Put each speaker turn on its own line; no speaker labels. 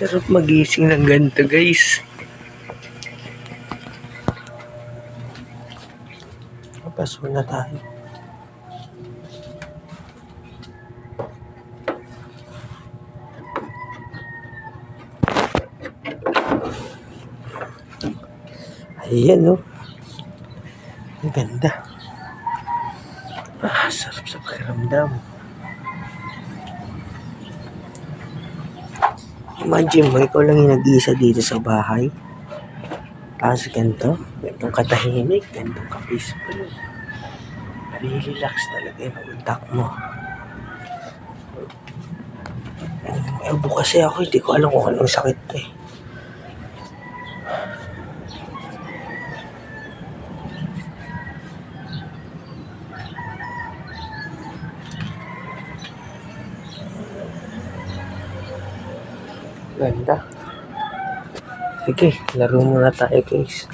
Sarap magising ng ganito, guys. Paso na tayo. Ayan, no? Ang ganda. Sarap sa pakiramdam. Imagine mo, ikaw lang yung nag-iisa dito sa bahay. Tapos ganito, gantong katahimik, gantong ka-peaceful. Relax talaga yung utak mo. Ubo kasi ako, hindi ko alam kung anong sakit to eh. Ganda. Sige, laro muna tayo guys.